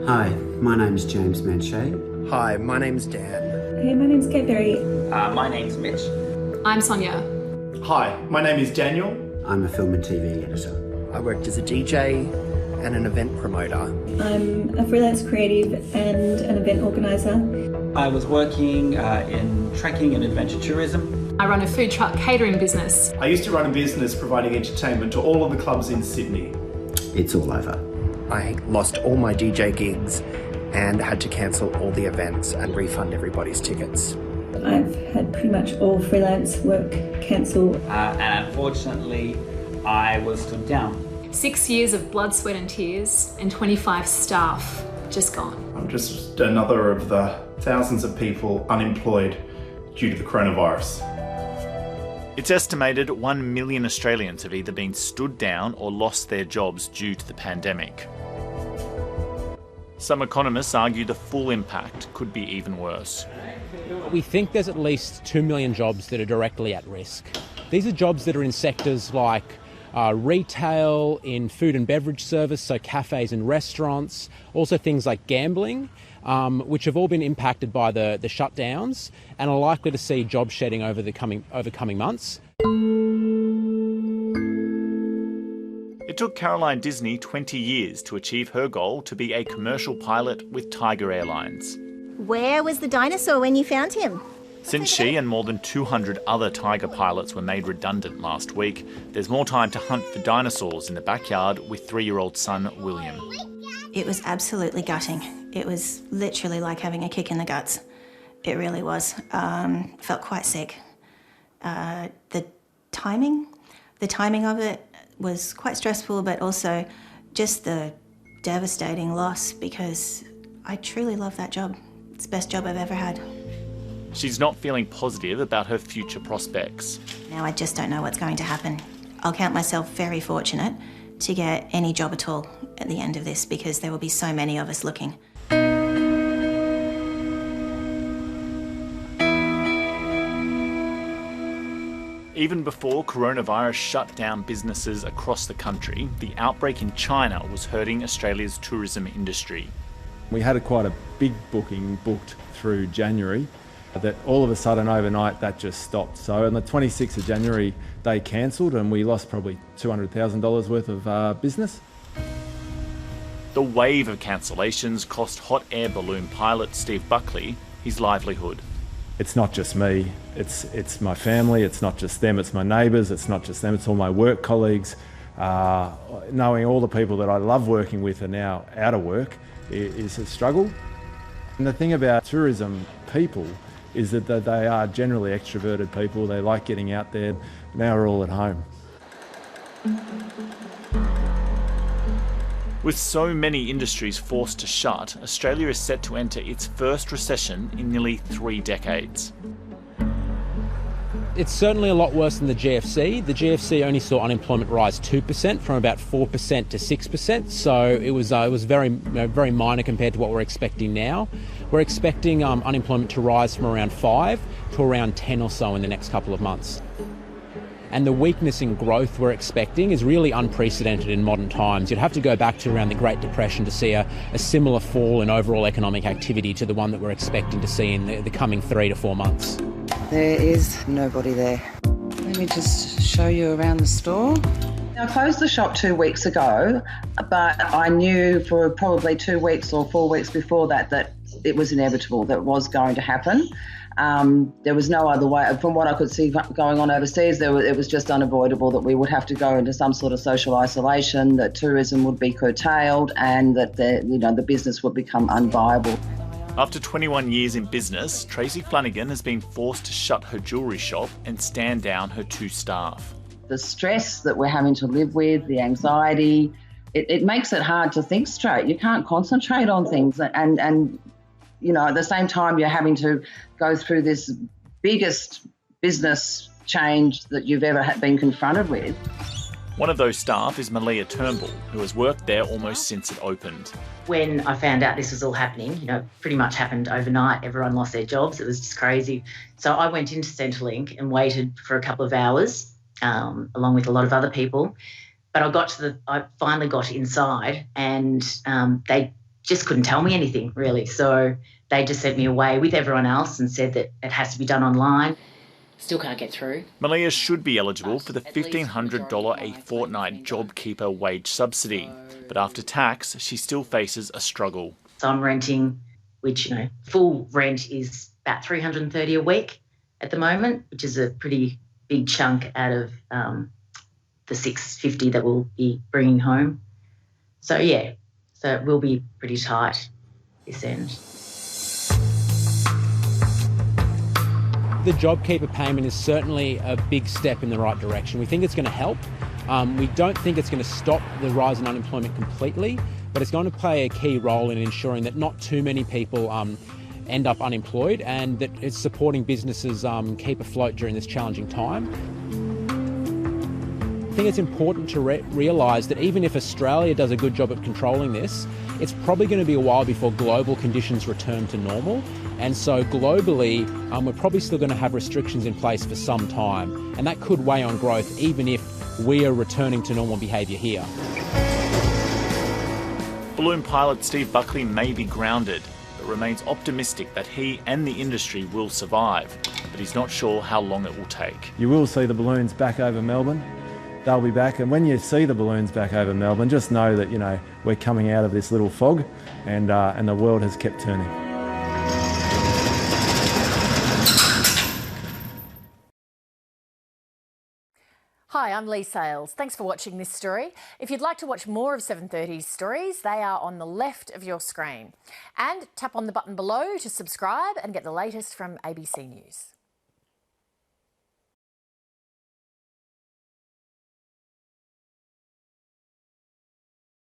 Hi, my name's James Manche. Hi, my name's Dan. Hey, my name's Kate Berry. My name's Mitch. I'm Sonia. Hi, my name is Daniel. I'm a film and TV editor. I worked as a DJ and an event promoter. I'm a freelance creative and an event organiser. I was working in trekking and adventure tourism. I run a food truck catering business. I used to run a business providing entertainment to all of the clubs in Sydney. It's all over. I lost all my DJ gigs and had to cancel all the events and refund everybody's tickets. I've had pretty much all freelance work cancelled. And unfortunately, I was stood down. 6 years of blood, sweat and tears and 25 staff just gone. I'm just another of the thousands of people unemployed due to the coronavirus. It's estimated 1 million Australians have either been stood down or lost their jobs due to the pandemic. Some economists argue the full impact could be even worse. We think there's at least 2 million jobs that are directly at risk. These are jobs that are in sectors like retail, in food and beverage service, so cafes and restaurants, also things like gambling, which have all been impacted by the shutdowns and are likely to see job shedding over coming months. It took Caroline Disney 20 years to achieve her goal to be a commercial pilot with Tiger Airlines. Where was the dinosaur when you found him? Since she and more than 200 other Tiger pilots were made redundant last week, there's more time to hunt for dinosaurs in the backyard with 3-year-old son William. It was absolutely gutting. It was literally like having a kick in the guts. It really was. Felt quite sick. The timing of it was quite stressful, but also just the devastating loss because I truly love that job. It's the best job I've ever had. She's not feeling positive about her future prospects. Now I just don't know what's going to happen. I'll count myself very fortunate to get any job at all at the end of this because there will be so many of us looking. Even before coronavirus shut down businesses across the country, the outbreak in China was hurting Australia's tourism industry. We had quite a big booking booked through January that all of a sudden overnight that just stopped. So on the 26th of January they cancelled and we lost probably $200,000 worth of business. The wave of cancellations cost hot air balloon pilot Steve Buckley his livelihood. It's not just me, it's my family, it's not just them, it's my neighbours, it's not just them, it's all my work colleagues. Knowing all the people that I love working with are now out of work is a struggle. And the thing about tourism people is that they are generally extroverted people, they like getting out there. Now we're all at home. With so many industries forced to shut, Australia is set to enter its first recession in nearly 3 decades. It's certainly a lot worse than the GFC. The GFC only saw unemployment rise 2% from about 4% to 6%, so it was very minor compared to what we're expecting now. We're expecting unemployment to rise from around 5 to around 10 or so in the next couple of months. And the weakness in growth we're expecting is really unprecedented in modern times. You'd have to go back to around the Great Depression to see a similar fall in overall economic activity to the one that we're expecting to see in the coming 3 to 4 months. There is nobody there. Let me just show you around the store. I closed the shop 2 weeks ago, but I knew for probably 2 weeks or 4 weeks before that it was inevitable, that was going to happen. There was no other way. From what I could see going on overseas, it was just unavoidable that we would have to go into some sort of social isolation, that tourism would be curtailed and that the business would become unviable. After 21 years in business, Tracy Flanagan has been forced to shut her jewellery shop and stand down her 2 staff. The stress that we're having to live with, the anxiety, it makes it hard to think straight. You can't concentrate on things and at the same time you're having to go through this biggest business change that you've ever been confronted with. One of those staff is Malia Turnbull, who has worked there almost since it opened. When I found out this was all happening, pretty much happened overnight. Everyone lost their jobs. It was just crazy. So I went into Centrelink and waited for a couple of hours, along with a lot of other people. But I finally got inside and they just couldn't tell me anything really. So they just sent me away with everyone else and said that it has to be done online. Still can't get through. Malia should be eligible for the $1,500 a fortnight JobKeeper wage subsidy, but after tax, she still faces a struggle. So I'm renting, which, full rent is about $330 a week at the moment, which is a pretty big chunk out of the $650 that we'll be bringing home. So yeah, so it will be pretty tight this end. The JobKeeper payment is certainly a big step in the right direction. We think it's going to help. We don't think it's going to stop the rise in unemployment completely, but it's going to play a key role in ensuring that not too many people end up unemployed, and that it's supporting businesses keep afloat during this challenging time. I think it's important to realise that even if Australia does a good job of controlling this, it's probably going to be a while before global conditions return to normal. And so globally, we're probably still going to have restrictions in place for some time, and that could weigh on growth even if we are returning to normal behaviour here. Balloon pilot Steve Buckley may be grounded, but remains optimistic that he and the industry will survive, but he's not sure how long it will take. You will see the balloons back over Melbourne. They'll be back, and when you see the balloons back over Melbourne, just know that, we're coming out of this little fog, and the world has kept turning. Hi, I'm Lee Sales. Thanks for watching this story. If you'd like to watch more of 730's stories, they are on the left of your screen. And tap on the button below to subscribe and get the latest from ABC News.